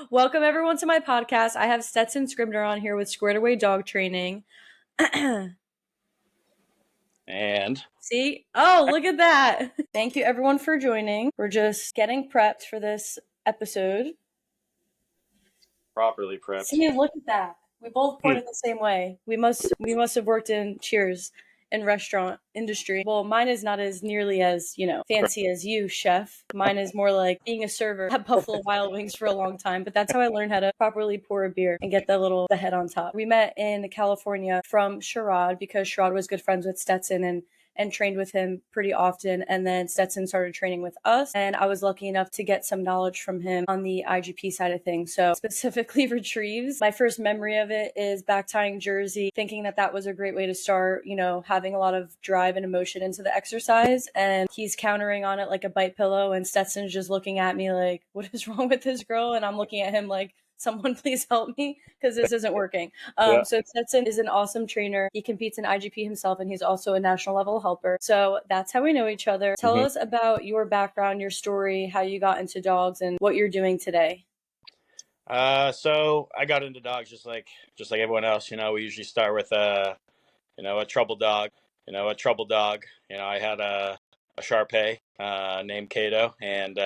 Welcome everyone to my podcast. I have Stetson Scribner on here with Squared Away Dog Training. And See? Oh, look at that. Thank you everyone for joining. We're just getting prepped for this episode. properly prepped. See, look at that. We both poured it the same way. We must have worked in Cheers in restaurant industry. Well, mine is not as nearly as, fancy as you, chef. Mine is more like being a server at Buffalo Wild Wings for a long time, but that's how I learned how to properly pour a beer and get the head on top. We met in California from Sherrod because Sherrod was good friends with Stetson and trained with him pretty often. And then Stetson started training with us. And I was lucky enough to get some knowledge from him on the IGP side of things. So specifically retrieves. My first memory of it is back tying jersey, thinking that was a great way to start, having a lot of drive and emotion into the exercise. And he's countering on it like a bite pillow. And Stetson's just looking at me like, what is wrong with this girl? And I'm looking at him like, someone please help me because this isn't working. So Stetson is an awesome trainer. He competes in IGP himself, and he's also a national level helper. So that's how we know each other. Tell us about your background, your story, how you got into dogs, and what you're doing today. So I got into dogs just like everyone else. We usually start with a trouble dog. I had a Shar-Pei named Kato, and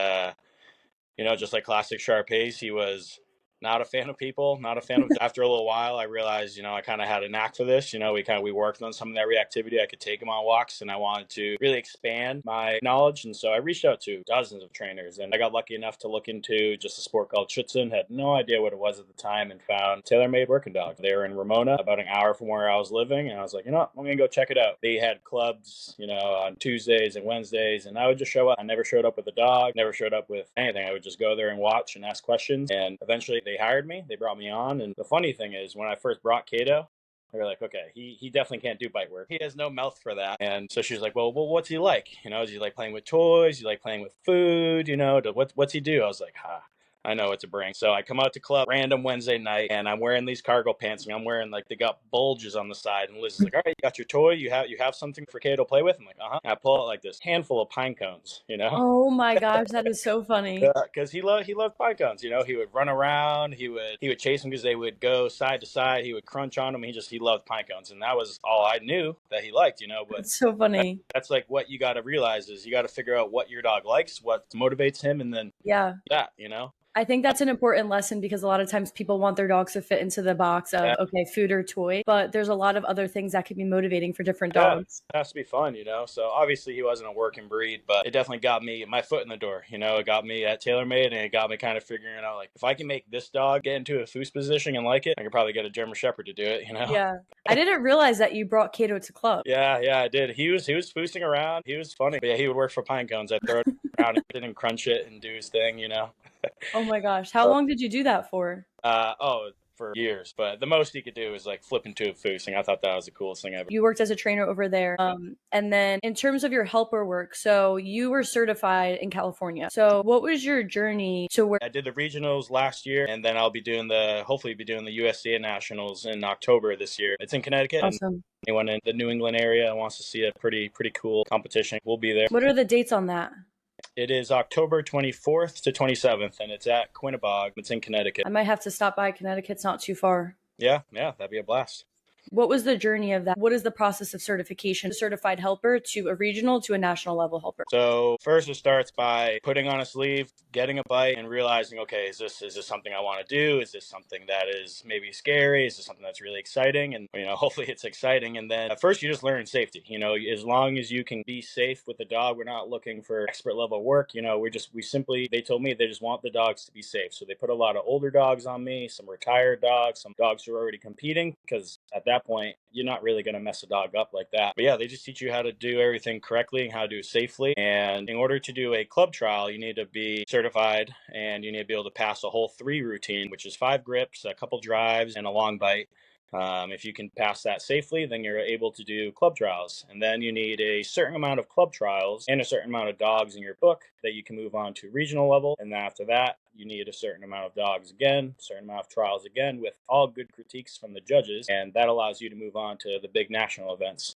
just like classic Shar-Peis, he was not a fan of people, not a fan of. After a little while, I realized, I kind of had a knack for this. We worked on some of that reactivity. I could take him on walks, and I wanted to really expand my knowledge. And so I reached out to dozens of trainers, and I got lucky enough to look into just a sport called Stetson. Had no idea what it was at the time, and found tailor-made working dogs. They were in Ramona, about an hour from where I was living, and I was like, I'm gonna go check it out. They had clubs, on Tuesdays and Wednesdays, and I would just show up. I never showed up with a dog, never showed up with anything. I would just go there and watch and ask questions, and eventually they hired me. They brought me on, and the funny thing is, when I first brought Kato, they were like, okay, he definitely can't do bite work. He has no mouth for that. And so she was like, well, what's he like? Is he like playing with toys? Is he like playing with food? What's he do? I was like, I know what to bring. So I come out to club random Wednesday night, and I'm wearing these cargo pants, and I'm wearing they got bulges on the side. And Liz is like, all right, you got your toy. You have something for Kato to play with. I'm like, And I pull out like this handful of pine cones, Oh my gosh, that is so funny. Because he loved pine cones. He would run around. He would chase them because they would go side to side. He would crunch on them. He loved pine cones, and that was all I knew that he liked. But it's so funny. That's like what you got to realize is you got to figure out what your dog likes, what motivates him, and then that. I think that's an important lesson because a lot of times people want their dogs to fit into the box of, okay, food or toy, but there's a lot of other things that can be motivating for different dogs. It has to be fun, So obviously he wasn't a working breed, but it definitely got me my foot in the door. It got me at TaylorMade, and it got me kind of figuring out, like, if I can make this dog get into a foos position and like it, I could probably get a German Shepherd to do it, Yeah. I didn't realize that you brought Kato to club. Yeah, I did. He was foosing around. He was funny. But yeah, he would work for pine cones. I'd throw it around and crunch it and do his thing, Oh my gosh. How long did you do that for? For years, but the most he could do was like flip into a foosing. I thought that was the coolest thing ever. You worked as a trainer over there. And then in terms of your helper work, so you were certified in California. So what was your journey to where? I did the regionals last year, and then I'll be hopefully be doing the USDA Nationals in October this year. It's in Connecticut. Awesome. Anyone in the New England area wants to see a pretty cool competition, we'll be there. What are the dates on that? It is October 24th to 27th, and it's at Quinnebog. It's in Connecticut. I might have to stop by. Connecticut's not too far. Yeah, that'd be a blast. What was the journey of that? What is the process of certification? A certified helper to a regional to a national level helper? So first it starts by putting on a sleeve, getting a bite, and realizing, okay, is this something I want to do? Is this something that is maybe scary? Is this something that's really exciting? And, hopefully it's exciting. And then at first you just learn safety. As long as you can be safe with the dog, we're not looking for expert level work. They told me they just want the dogs to be safe. So they put a lot of older dogs on me, some retired dogs, some dogs who are already competing, because at that point, you're not really going to mess a dog up like that. But yeah, they just teach you how to do everything correctly and how to do it safely. And in order to do a club trial, you need to be certified, and you need to be able to pass a whole 3 routine, which is 5 grips, a couple drives, and a long bite. If you can pass that safely, then you're able to do club trials. And then you need a certain amount of club trials and a certain amount of dogs in your book that you can move on to regional level. And then after that, you need a certain amount of dogs again, a certain amount of trials again, with all good critiques from the judges, and that allows you to move on to the big national events.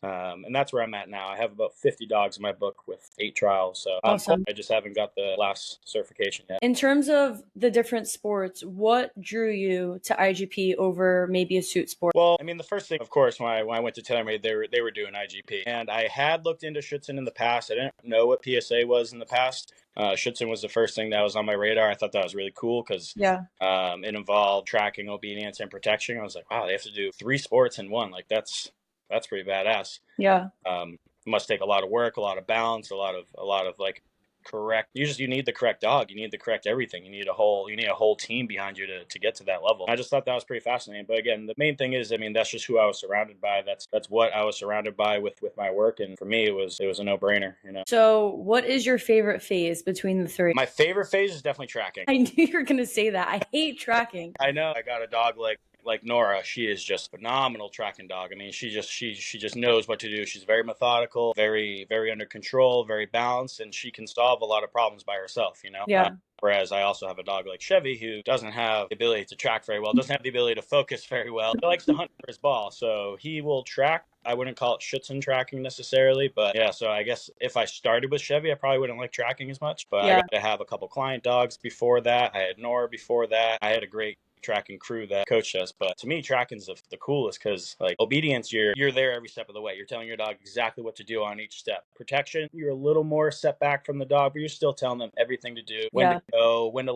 And that's where I'm at now. I have about 50 dogs in my book with 8 trials, so I'm close. Awesome. I just haven't got the last certification yet. In terms of the different sports, what drew you to IGP over maybe a suit sport? Well, I mean, the first thing, of course, when I went to TaylorMade, they were doing IGP, and I had looked into Schutzen in the past. I didn't know what PSA was in the past. Schutzen was the first thing that was on my radar. I thought that was really cool because Yeah. it involved tracking, obedience, and protection. I was like, wow, they have to do 3 sports in one. Like that's pretty badass. Yeah. Must take a lot of work, a lot of balance, a lot of like correct. You need the correct dog. You need the correct everything. You need a whole team behind you to get to that level. I just thought that was pretty fascinating. But again, the main thing is, I mean, that's just who I was surrounded by. That's what I was surrounded by with my work, and for me, it was a no-brainer. So, what is your favorite phase between the 3? My favorite phase is definitely tracking. I knew you were gonna say that. I hate tracking. I know. I got a dog like Nora. She is just phenomenal tracking dog. I mean, she just knows what to do. She's very methodical, very under control, very balanced, and she can solve a lot of problems by herself. Yeah. Whereas I also have a dog like Chevy who doesn't have the ability to track very well, doesn't have the ability to focus very well. He likes to hunt for his ball, so he will track. I wouldn't call it Schutzen tracking necessarily, but yeah, so I guess if I started with Chevy, I probably wouldn't like tracking as much, but I got to have a couple client dogs before that. I had Nora before that. I had a great tracking crew that coached us, but to me tracking's the coolest because like obedience, you're there every step of the way. You're telling your dog exactly what to do on each step. Protection, you're a little more set back from the dog, but you're still telling them everything to do, when to go, when to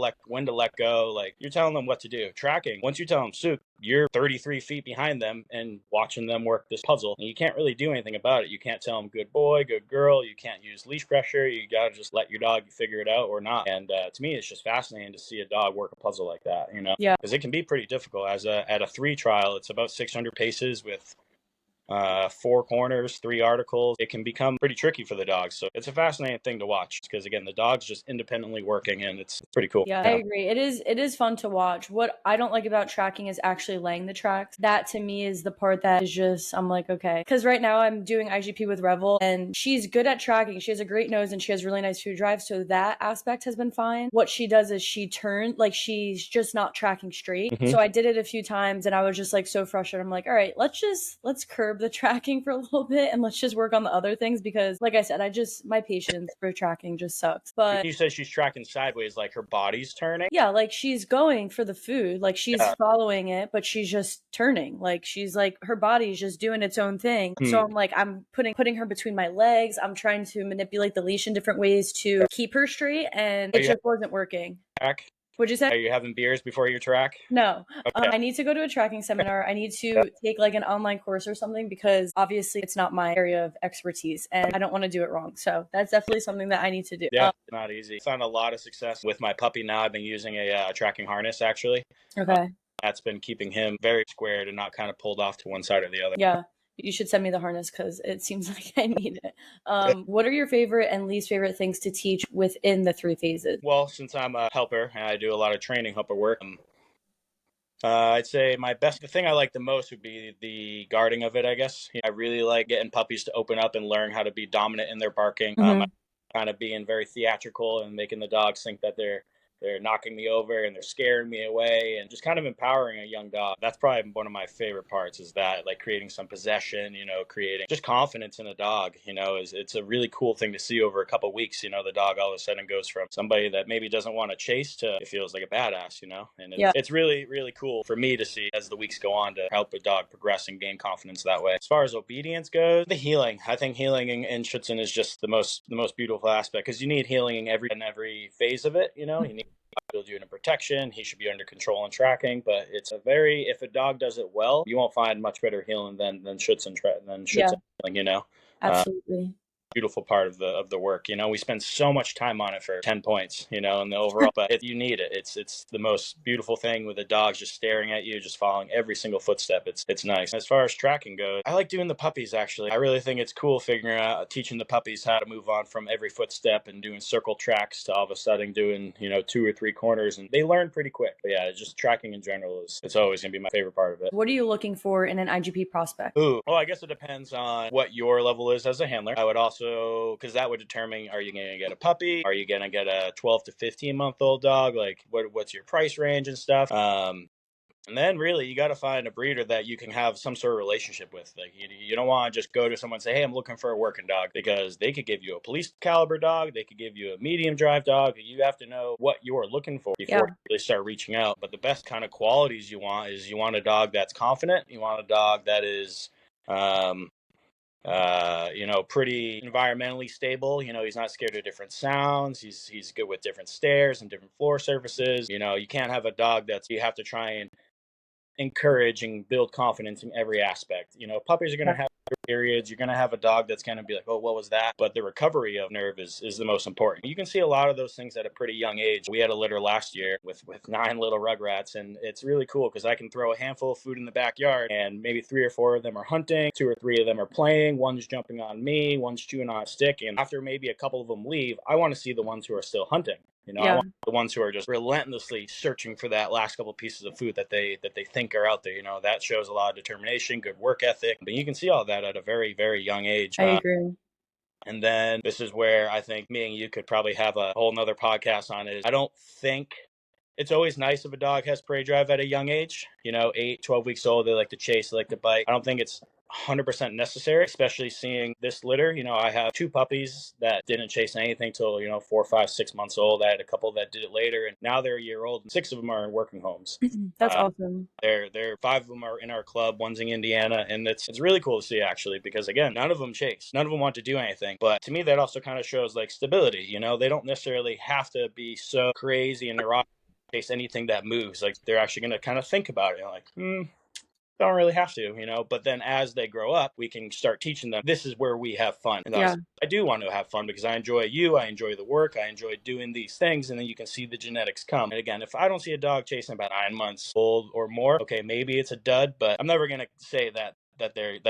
let go. Like you're telling them what to do. Tracking, once you tell them Suk, you're 33 feet behind them and watching them work this puzzle, and you can't really do anything about it. You can't tell them good boy, good girl. You can't use leash pressure. You gotta just let your dog figure it out or not. And to me, it's just fascinating to see a dog work a puzzle like that, because it can be pretty difficult. At a 3 trial, it's about 600 paces with 4 corners, 3 articles. It can become pretty tricky for the dogs. So it's a fascinating thing to watch because again, the dog's just independently working, and it's pretty cool. Yeah, I agree. It is fun to watch. What I don't like about tracking is actually laying the tracks. That to me is the part that is just, I'm like, okay. Because right now I'm doing IGP with Revel, and she's good at tracking. She has a great nose and she has really nice food drive. So that aspect has been fine. What she does is she turns, like she's just not tracking straight. Mm-hmm. So I did it a few times and I was just like so frustrated. I'm like, all right, let's curb the tracking for a little bit and let's just work on the other things because like I said, my patience for tracking just sucks. But you said she's tracking sideways, like her body's turning? Yeah, like she's going for the food, like she's following it, but she's just turning. Like she's like her body's just doing its own thing. So I'm like, I'm putting her between my legs. I'm trying to manipulate the leash in different ways to keep her straight, and it just wasn't working. What'd you say? Are you having beers before your track? No. Okay. I need to go to a tracking seminar. I need to take like an online course or something because obviously it's not my area of expertise and I don't want to do it wrong. So that's definitely something that I need to do. Yeah, not easy. I found a lot of success with my puppy now. I've been using a tracking harness actually. Okay. That's been keeping him very squared and not kind of pulled off to one side or the other. Yeah. You should send me the harness because it seems like I need it. What are your favorite and least favorite things to teach within the 3 phases? Well, since I'm a helper and I do a lot of training helper work, I'd say the thing I like the most would be the guarding of it, I guess. I really like getting puppies to open up and learn how to be dominant in their barking. Kind of being very theatrical and making the dogs think that they're knocking me over and they're scaring me away, and just kind of empowering a young dog. That's probably one of my favorite parts, is that like creating some possession, creating just confidence in a dog, it's a really cool thing to see over a couple of weeks. The dog all of a sudden goes from somebody that maybe doesn't want to chase to it feels like a badass, and it's really, really cool for me to see as the weeks go on to help a dog progress and gain confidence that way. As far as obedience goes, the healing, I think healing in Schutzen is just the most beautiful aspect, because you need healing in every phase of it. You need build unit protection. He should be under control and tracking, but if a dog does it well, you won't find much better healing than Schutzen healing, Absolutely. Beautiful part of the work. We spend so much time on it for 10 points, in the overall, but you need it. It's the most beautiful thing with the dogs just staring at you, just following every single footstep. It's nice. As far as tracking goes, I like doing the puppies actually. I really think it's cool teaching the puppies how to move on from every footstep and doing circle tracks to all of a sudden doing, 2 or 3 corners, and they learn pretty quick. But yeah, just tracking in general it's always gonna be my favorite part of it. What are you looking for in an IGP prospect? Well, I guess it depends on what your level is as a handler. I would also also, because that would determine, are you going to get a puppy? Are you going to get a 12 to 15-month-old dog? Like, what's your price range and stuff? And then really, you got to find a breeder that you can have some sort of relationship with. Like, you don't want to just go to someone and say, hey, I'm looking for a working dog, because they could give you a police caliber dog. They could give you a medium drive dog. You have to know what you're looking for before you really start reaching out. But the best kind of qualities you want is, you want a dog that's confident. You want a dog that is, pretty environmentally stable. He's not scared of different sounds. He's good with different stairs and different floor surfaces. You can't have a dog that's, you have to try and encourage and build confidence in every aspect. Puppies are going to have periods. You're going to have a dog that's going to be like, oh, what was that? But the recovery of nerve is the most important. You can see a lot of those things at a pretty young age. We had a litter last year with 9 little rugrats, and it's really cool because I can throw a handful of food in the backyard, and maybe 3 or 4 of them are hunting, 2 or 3 of them are playing, one's jumping on me, one's chewing on a stick, and after maybe a couple of them leave, I want to see the ones who are still hunting. I want the ones who are just relentlessly searching for that last couple pieces of food that they think are out there. That shows a lot of determination, good work ethic. But you can see all that at a very, very young age. I agree. And then this is where I think me and you could probably have a whole nother podcast on it. I don't think it's always nice if a dog has prey drive at a young age. 8, 12 weeks old, they like to chase, they like to bite. I don't think it's 100% necessary, especially seeing this litter. I have 2 puppies that didn't chase anything till 4, 5, 6 months old. I had a couple that did it later, and now they're a year old, and 6 of them are in working homes. That's awesome. They're 5 of them are in our club. One's in Indiana, and it's really cool to see, actually, because again, none of them chase, none of them want to do anything. But to me, that also kind of shows like stability. They don't necessarily have to be so crazy and neurotic chase anything that moves. Like, they're actually going to kind of think about it, like, don't really have to, but then as they grow up, we can start teaching them, this is where we have fun. And I do want to have fun because I enjoy I enjoy the work, I enjoy doing these things, and then you can see the genetics come. And again, if I don't see a dog chasing about 9 months old or more, okay, maybe it's a dud, but I'm never going to say that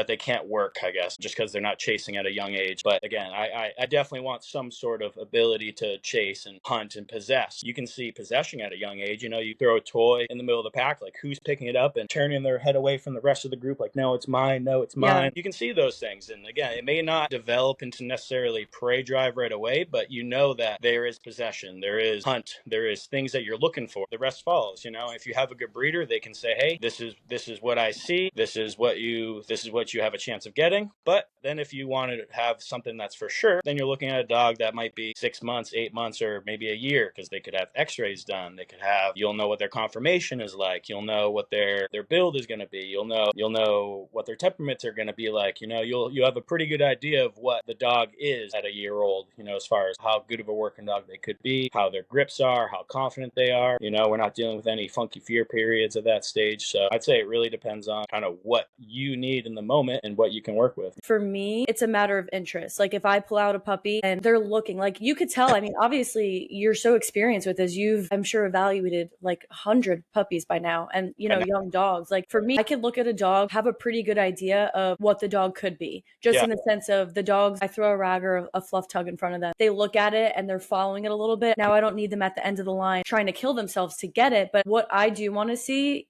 they can't work, I guess, just because they're not chasing at a young age. But again, I definitely want some sort of ability to chase and hunt and possess. You can see possession at a young age. You throw a toy in the middle of the pack, like, who's picking it up and turning their head away from the rest of the group, like, no, it's mine, no, it's mine. You can see those things. And again, it may not develop into necessarily prey drive right away, but that there is possession, there is hunt, there is things that you're looking for. The rest follows. If you have a good breeder, they can say, hey, this is what I see, this is what you have a chance of getting. But then if you want to have something that's for sure, then you're looking at a dog that might be 6 months, 8 months, or maybe a year, because they could have x-rays done. They could have, you'll know what their conformation is like. You'll know what their build is going to be. You'll know what their temperaments are going to be like. You'll have a pretty good idea of what the dog is at a year old, as far as how good of a working dog they could be, how their grips are, how confident they are. We're not dealing with any funky fear periods at that stage. So I'd say it really depends on kind of what you need in the moment and what you can work with. For me, it's a matter of interest. Like, if I pull out a puppy and they're looking, like, you could tell, I mean, obviously you're so experienced with this, you've, I'm sure, evaluated like 100 puppies by now, and young dogs. Like, for me, I could look at a dog, have a pretty good idea of what the dog could be, just in the sense of the dogs, I throw a rag or a fluff tug in front of them, they look at it and they're following it a little bit. Now I don't need them at the end of the line trying to kill themselves to get it, but what I do want to see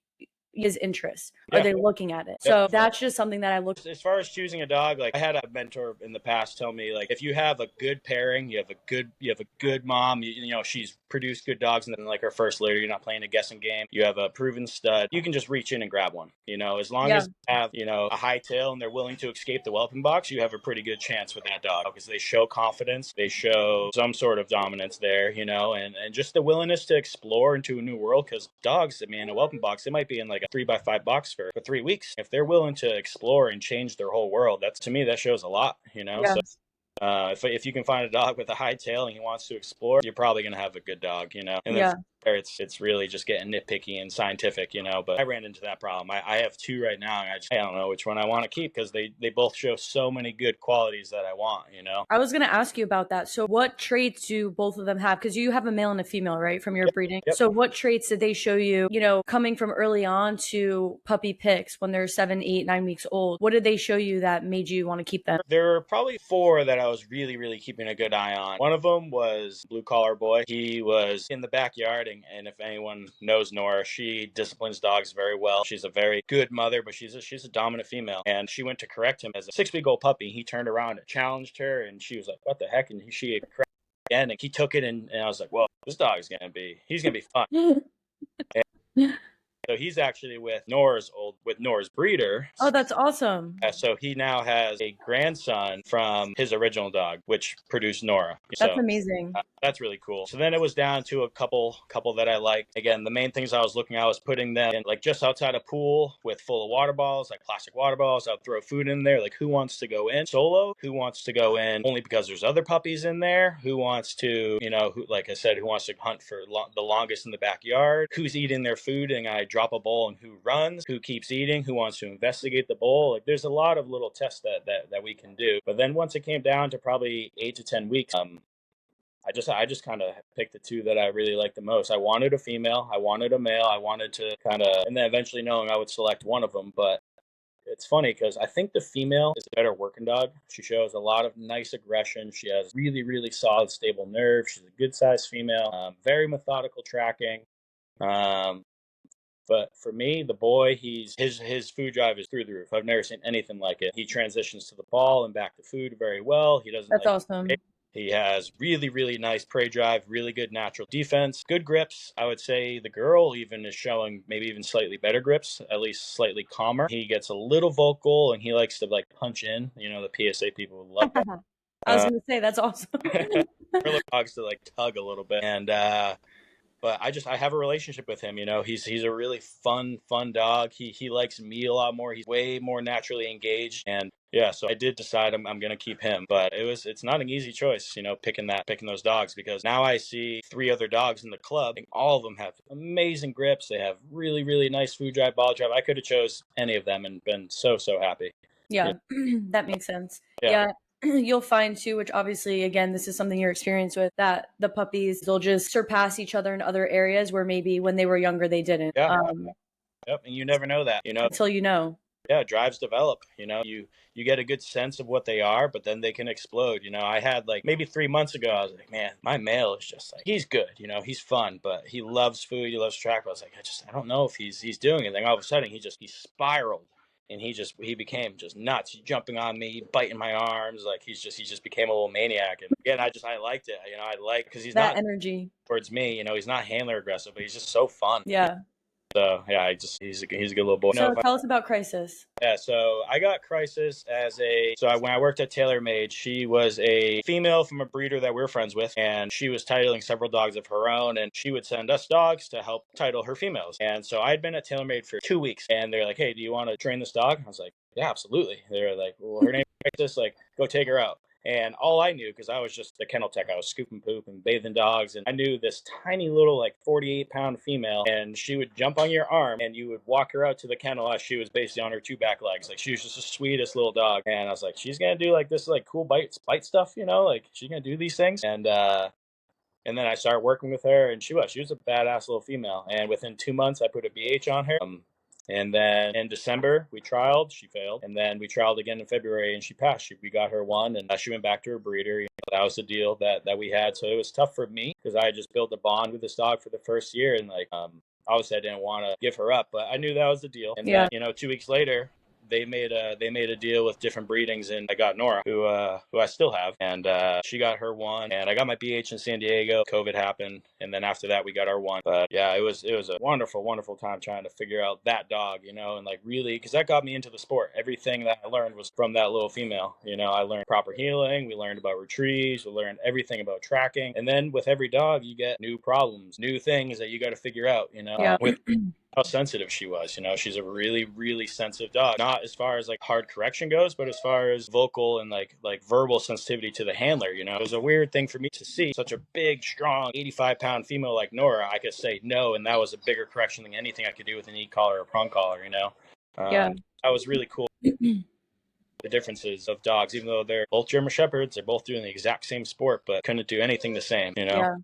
is interest. Are they looking at it? So that's just something that I look. As far as choosing a dog, like, I had a mentor in the past tell me, like, if you have a good pairing, you have a good mom, she's produced good dogs, and then like her first litter, you're not playing a guessing game, you have a proven stud, you can just reach in and grab one. As long as they have a high tail and they're willing to escape the whelping box, you have a pretty good chance with that dog, because they show confidence, they show some sort of dominance there, and just the willingness to explore into a new world. Because dogs, I mean, a whelping box, they might be in like a 3x5 box for 3 weeks. If they're willing to explore and change their whole world, to me, that shows a lot. So if you can find a dog with a high tail and he wants to explore, you're probably going to have a good dog. And then it's really just getting nitpicky and scientific. But I ran into that problem. I have 2 right now, and I don't know which one I want to keep, because they both show so many good qualities that I want. I was going to ask you about that. So what traits do both of them have? Because you have a male and a female, right, from your breeding. So what traits did they show you, coming from early on to puppy picks when they're 7, 8, 9 weeks old? What did they show you that made you want to keep them? There were probably 4 that I was really, really keeping a good eye on. One of them was blue collar boy. He was in the backyard wedding. And if anyone knows Nora, she disciplines dogs very well. She's a very good mother, but she's a dominant female. And she went to correct him as a 6-week-old puppy. He turned around and challenged her, and she was like, "What the heck?" And she corrected again, and he took it, and I was like, "Well, this dog's gonna be fun." So he's actually with Nora's breeder. Oh, that's awesome. So he now has a grandson from his original dog, which produced Nora. That's So amazing. that's really cool. So then it was down to a couple that I liked. Again, the main things I was looking at was putting them in like just outside a pool with full of water bottles, like plastic water bottles. I'd throw food in there. Like, who wants to go in solo? Who wants to go in only because there's other puppies in there? Who wants to, like I said, who wants to hunt for the longest in the backyard? Who's eating their food and I drop a bowl, and who runs? Who keeps eating? Who wants to investigate the bowl? Like, there's a lot of little tests that we can do. But then once it came down to probably 8 to 10 weeks, I just kind of picked the two that I really liked the most. I wanted a female, I wanted a male, I wanted to and then eventually knowing I would select one of them. But it's funny because I think the female is a better working dog. She shows a lot of nice aggression. She has really, really solid, stable nerves. She's a good sized female, very methodical tracking. But for me, the boy, his food drive is through the roof. I've never seen anything like it. He transitions to the ball and back to food very well. He doesn't That's like. awesome. He has really, really nice prey drive, really good natural defense, good grips. I would say the girl even is showing maybe even slightly better grips, at least slightly calmer. He gets a little vocal and he likes to like punch in. The PSA people would love that. I was going to say, that's awesome. Dogs to like tug a little bit. And, but I have a relationship with him. He's a really fun dog. He likes me a lot more. He's way more naturally engaged, and yeah. So I did decide I'm going to keep him. But it's not an easy choice, picking those dogs, because now I see 3 other dogs in the club, and all of them have amazing grips. They have really, really nice food drive, ball drive. I could have chose any of them and been so happy. Yeah, that makes sense. Yeah. You'll find too, which obviously, again, this is something you're experienced with, that the puppies, they'll just surpass each other in other areas where maybe when they were younger they didn't. Yeah. Yep, and you never know that, until you know. Yeah, drives develop. You get a good sense of what they are, but then they can explode. I had like maybe 3 months ago, I was like, man, my male is just like, he's good. He's fun, but he loves food. He loves track. I was like, I don't know if he's doing anything. All of a sudden, he spiraled. And he became just nuts. He's jumping on me, biting my arms. Like he just became a little maniac. And again, I liked it. Because he's that not energy towards me. He's not handler aggressive, but he's just so fun. Yeah. So yeah, he's a good little boy. So tell us about Crisis. Yeah, so I got Crisis when I worked at TaylorMade, she was a female from a breeder that we're friends with, and she was titling several dogs of her own, and she would send us dogs to help title her females. And so I'd been at TaylorMade for 2 weeks, and they're like, "Hey, do you want to train this dog?" I was like, "Yeah, absolutely." They're like, "Well, her name is Crisis, like, go take her out." And all I knew, because I was just the kennel tech, I was scooping poop and bathing dogs, and I knew this tiny little like 48-pound female, and she would jump on your arm and you would walk her out to the kennel as she was basically on her 2 back legs. Like, she was just the sweetest little dog. And I was like, she's gonna do like this like cool bite stuff, like she's gonna do these things. And then I started working with her, and she was a badass little female. And within 2 months, I put a BH on her. And then in December, we trialed. She failed. And then we trialed again in February, and she passed. We got her one, and she went back to her breeder. That was the deal that we had. So it was tough for me because I just built a bond with this dog for the first year. And obviously I didn't want to give her up, but I knew that was the deal. And then, 2 weeks later, they made a deal with different breedings, and I got Nora, who I still have, and she got her one, and I got my BH in San Diego. COVID happened, and then after that we got our one. But yeah, it was a wonderful time trying to figure out that dog, and like really, because that got me into the sport. Everything that I learned was from that little female. I learned proper healing, we learned about retrieves, we learned everything about tracking, and then with every dog you get new problems, new things that you got to figure out. With how sensitive she was. She's a really, really sensitive dog. Not as far as like hard correction goes, but as far as vocal and like verbal sensitivity to the handler. It was a weird thing for me to see such a big, strong, 85-pound female like Nora. I could say no, and that was a bigger correction than anything I could do with an e-collar or prong collar. That was really cool. The differences of dogs, even though they're both German Shepherds, they're both doing the exact same sport, but couldn't do anything the same. Yeah,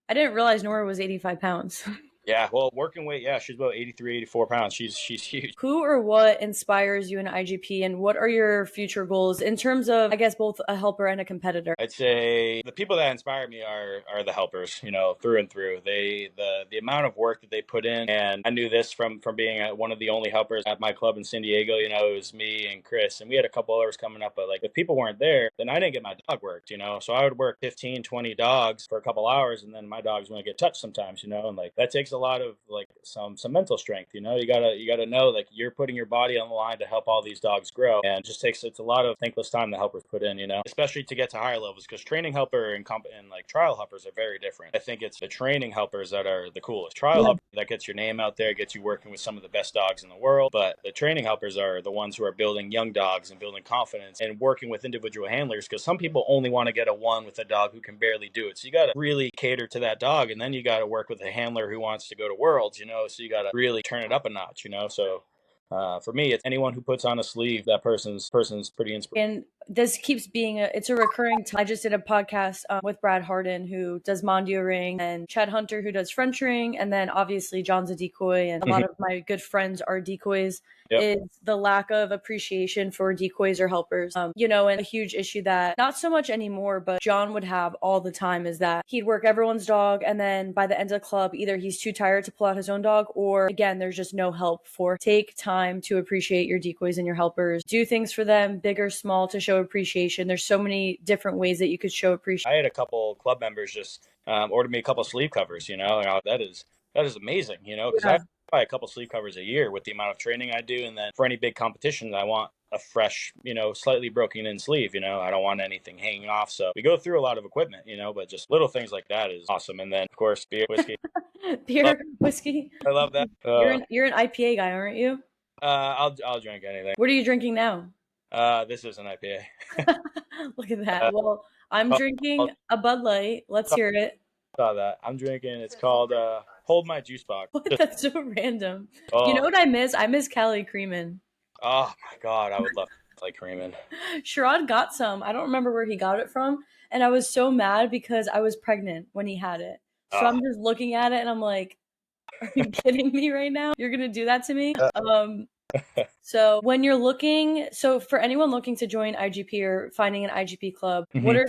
I didn't realize Nora was 85 pounds. Yeah, well, working weight, yeah, she's about 83, 84 pounds. She's huge. Who or what inspires you in IGP, and what are your future goals in terms of, I guess, both a helper and a competitor? I'd say the people that inspire me are the helpers, through and through. The amount of work that they put in, and I knew this from being one of the only helpers at my club in San Diego. It was me and Chris, and we had a couple others coming up, but like if people weren't there, then I didn't get my dog worked. So I would work 15, 20 dogs for a couple hours, and then my dogs want to get touched sometimes, and like that takes a lot of like some mental strength. You gotta know like you're putting your body on the line to help all these dogs grow, and it just it's a lot of thankless time the helpers put in, especially to get to higher levels, because training helper and like trial helpers are very different. I think it's the training helpers that are the coolest. Trial Yeah. helper that gets your name out there, gets you working with some of the best dogs in the world, but the training helpers are the ones who are building young dogs and building confidence and working with individual handlers, because some people only want to get a one with a dog who can barely do it. So you got to really cater to that dog, and then you got to work with a handler who wants to go to worlds, so you got to really turn it up a notch. So for me, it's anyone who puts on a sleeve. That person's pretty inspirational. And this keeps being it's a recurring I just did a podcast with Brad Harden, who does Mondio Ring, and Chad Hunter, who does French Ring, and then obviously John's a decoy, and a lot of my good friends are decoys. Yep. Is the lack of appreciation for decoys or helpers. And a huge issue that not so much anymore, but John would have all the time is that he'd work everyone's dog, and then by the end of the club, either he's too tired to pull out his own dog, or again, there's just no help for. Take time to appreciate your decoys and your helpers. Do things for them, big or small, to show appreciation. There's so many different ways that you could show appreciation. I had a couple club members just ordered me a couple sleeve covers. That is amazing. Because I buy a couple sleeve covers a year with the amount of training I do, and then for any big competitions, I want a fresh, slightly broken in sleeve. I don't want anything hanging off. So we go through a lot of equipment, but just little things like that is awesome. And then of course beer, whiskey, whiskey. I love that. You're an IPA guy, aren't you? I'll drink anything. What are you drinking now? This is an IPA. Look at that. Well, I'm drinking a Bud Light. Let's hear it. Saw that. I'm drinking. It's called Hold My Juice Box. That's so random. Oh. You know what I miss? I miss Cali Creamin'. Oh my god, I would love Cali Creamin'. Sherrod got some. I don't remember where he got it from, and I was so mad because I was pregnant when he had it. So I'm just looking at it and I'm like, are you kidding me right now? You're gonna do that to me? So when you're looking, so for anyone looking to join IGP or finding an IGP club, what are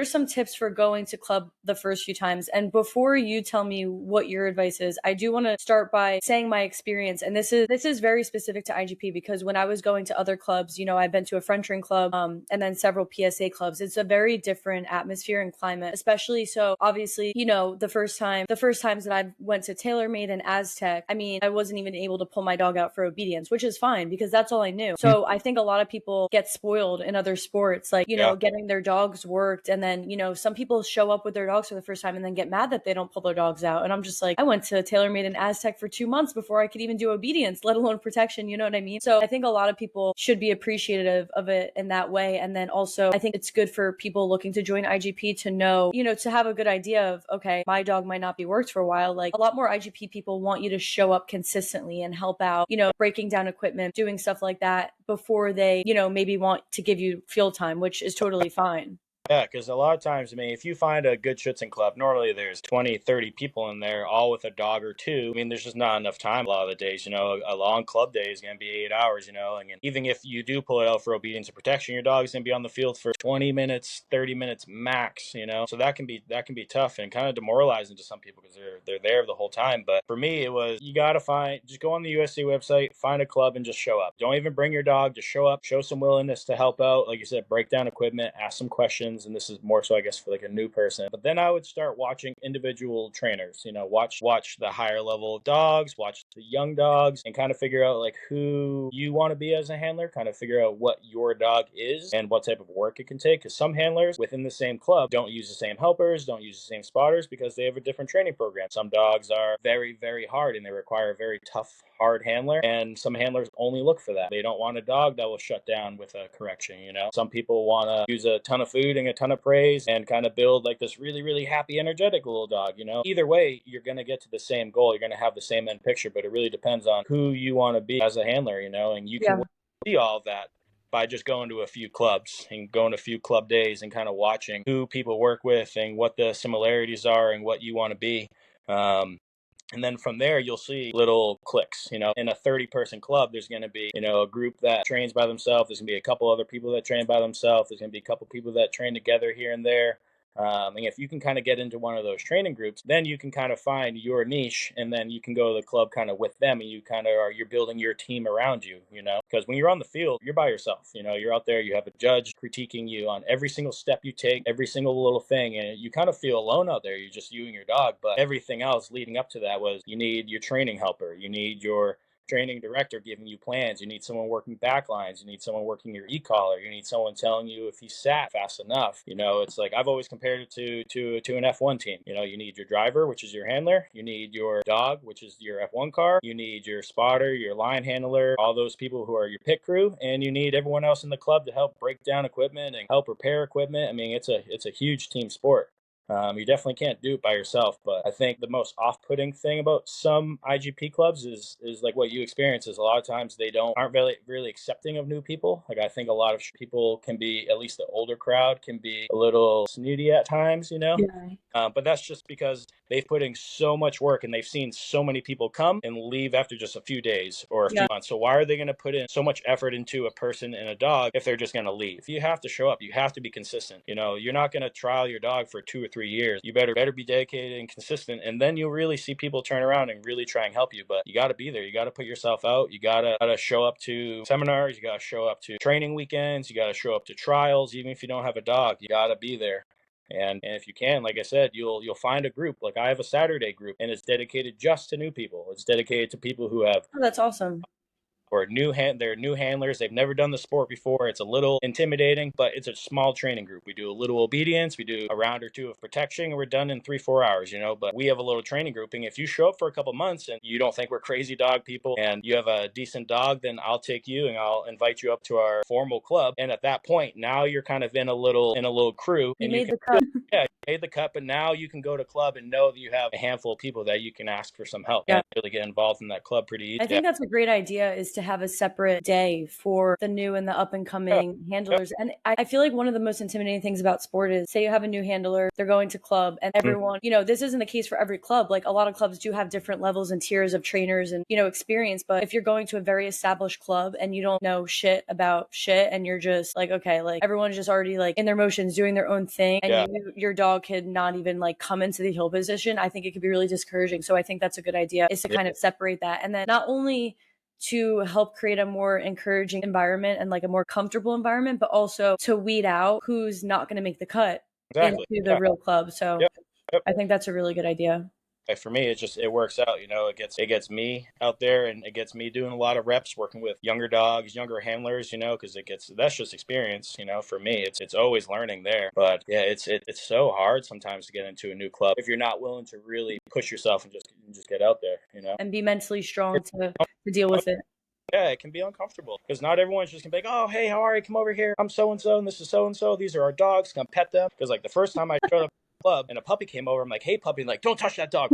some tips for going to club the first few times? And before you tell me what your advice is, I do want to start by saying my experience. And this is very specific to IGP, because when I was going to other clubs, I've been to a French ring club, and then several PSA clubs. It's a very different atmosphere and climate, especially so obviously, the first times that I went to TaylorMade and Aztec, I wasn't even able to pull my dog out for obedience, which is fine because that's all I knew. So I think a lot of people get spoiled in other sports, like, getting their dogs worked. And then, some people show up with their dogs for the first time and then get mad that they don't pull their dogs out. And I'm just like, I went to TaylorMade and Aztec for 2 months before I could even do obedience, let alone protection. You know what I mean? So I think a lot of people should be appreciative of it in that way. And then also, I think it's good for people looking to join IGP to know, to have a good idea of, okay, my dog might not be worked for a while. Like, a lot more IGP people want you to show up consistently and help out, breaking down equipment, doing stuff like that before they, maybe want to give you field time, which is totally fine. Yeah, because a lot of times, if you find a good schützen club, normally there's 20, 30 people in there, all with a dog or two. There's just not enough time a lot of the days. A long club day is going to be 8 hours, and even if you do pull it out for obedience and protection, your dog's going to be on the field for 20 minutes, 30 minutes max, so that can be tough and kind of demoralizing to some people because they're there the whole time. But for me, it was, you got to just go on the USC website, find a club and just show up. Don't even bring your dog, just show up, show some willingness to help out. Like you said, break down equipment, ask some questions. And this is more so, I guess, for like a new person. But then I would start watching individual trainers, watch the higher level dogs, watch the young dogs, and kind of figure out like who you want to be as a handler, kind of figure out what your dog is and what type of work it can take. Because some handlers within the same club don't use the same helpers, don't use the same spotters because they have a different training program. Some dogs are very, very hard and they require a very tough, hard handler, and some handlers only look for that. They don't want a dog that will shut down with a correction. Some people want to use a ton of food and a ton of praise and kind of build like this really, really happy, energetic little dog. Either way, you're going to get to the same goal. You're going to have the same end picture, but it really depends on who you want to be as a handler, and you can see all of that by just going to a few clubs and going to a few club days and kind of watching who people work with and what the similarities are and what you want to be. And then from there, you'll see little cliques. In a 30-person club, there's going to be, a group that trains by themselves. There's going to be a couple other people that train by themselves. There's going to be a couple people that train together here and there. And if you can kind of get into one of those training groups, then you can kind of find your niche, and then you can go to the club kind of with them, and you're building your team around you, because when you're on the field, you're by yourself. You're out there, you have a judge critiquing you on every single step you take, every single little thing, and you kind of feel alone out there. You're just you and your dog, but everything else leading up to that was you need your training helper, you need your training director giving you plans. You need someone working backlines. You need someone working your e-collar. You need someone telling you if he sat fast enough. It's like I've always compared it to an F1 team. You need your driver, which is your handler. You need your dog, which is your F1 car. You need your spotter, your line handler, all those people who are your pit crew, and you need everyone else in the club to help break down equipment and help repair equipment. I mean, it's a huge team sport. You definitely can't do it by yourself, but I think the most off-putting thing about some IGP clubs is like what you experience is a lot of times they aren't really accepting of new people. Like I think a lot of people can be, at least the older crowd can be a little snooty at times, Yeah. But that's just because they've put in so much work and they've seen so many people come and leave after just a few days or a few months. So why are they going to put in so much effort into a person and a dog if they're just going to leave? You have to show up. You have to be consistent. You're not going to trial your dog for 2 or 3 years. You better be dedicated and consistent, and then you'll really see people turn around and really try and help you. But you got to be there. You got to put yourself out. You got to show up to seminars. You got to show up to training weekends. You got to show up to trials. Even if you don't have a dog, you got to be there. And if you can, like I said, you'll find a group. Like I have a Saturday group, and it's dedicated just to new people. It's dedicated to people who have that's awesome. Or they're new handlers. They've never done the sport before. It's a little intimidating, but it's a small training group. We do a little obedience. We do a round or two of protection, and we're done in 3-4 hours, But we have a little training grouping. If you show up for a couple months and you don't think we're crazy dog people and you have a decent dog, then I'll take you and I'll invite you up to our formal club. And at that point, now you're kind of in a little crew. You made the cut. Yeah, you made the cut, but now you can go to club and know that you have a handful of people that you can ask for some help and really get involved in that club pretty easy. I think that's a great idea, is to have a separate day for the new and the up and coming handlers. And I feel like one of the most intimidating things about sport is, say you have a new handler, they're going to club, and everyone, this isn't the case for every club. Like a lot of clubs do have different levels and tiers of trainers and, experience. But if you're going to a very established club and you don't know shit about shit, and you're just like, okay, like everyone's just already like in their motions doing their own thing, and your dog could not even like come into the heel position, I think it could be really discouraging. So I think that's a good idea, is to kind of separate that. And then not only to help create a more encouraging environment and like a more comfortable environment, but also to weed out who's not going to make the cut into the real club. So I think that's a really good idea. For me, it works out. It gets me out there, and it gets me doing a lot of reps, working with younger dogs, younger handlers. Because that's just experience. For me, it's always learning there. But yeah, it's so hard sometimes to get into a new club if you're not willing to really push yourself and just get out there. And be mentally strong to deal with it. Yeah, it can be uncomfortable because not everyone's just gonna be like, oh, hey, how are you? Come over here. I'm so and so, and this is so and so. These are our dogs. Come pet them. Because like the first time I showed up at the club and a puppy came over, I'm like, hey, puppy, like, don't touch that dog.